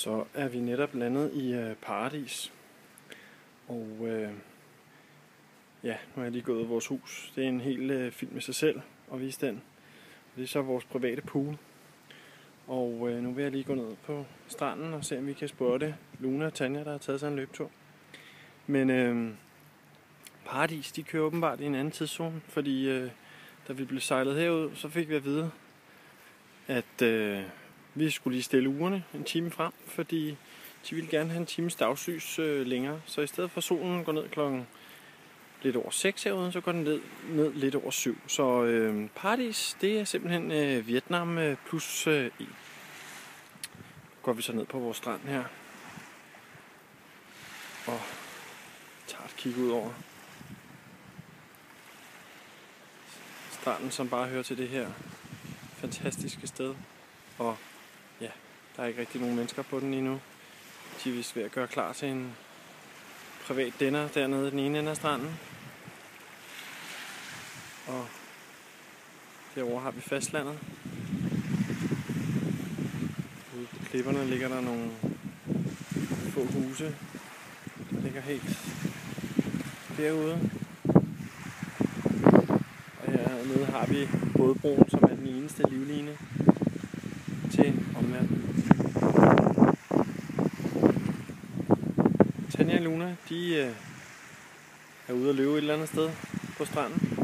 Så er vi netop landet i Paradis. Og ja, nu har jeg lige gået ud af vores hus. Det er en hel film med sig selv at vise den. Det er så vores private pool. Og nu vil jeg lige gå ned på stranden og se om vi kan spotte Luna og Tanja, der har taget sig en løbetur. Men Paradis, de kører åbenbart i en anden tidszone, fordi da vi blev sejlet herud, så fik vi at vide, at vi skulle lige stille ugerne en time frem, fordi de ville gerne have en times dagslys længere. Så i stedet for solen går ned klokken lidt over 6 herude, så går den ned lidt over 7. Så Paradis, det er simpelthen Vietnam plus 1. Går vi så ned på vores strand her og tager et kig ud over stranden, som bare hører til det her fantastiske sted. Og ja, der er ikke rigtig nogen mennesker på den endnu. De er vist ved at gøre klar til en privat dinner dernede i den ene ende af stranden. Og derovre har vi fastlandet. Ude på klipperne ligger der nogle få huse, der ligger helt derude. Og hernede har vi bådbroen, som er den eneste livline til omverdenen. Tanja og Luna, de er ude at løbe et eller andet sted på stranden.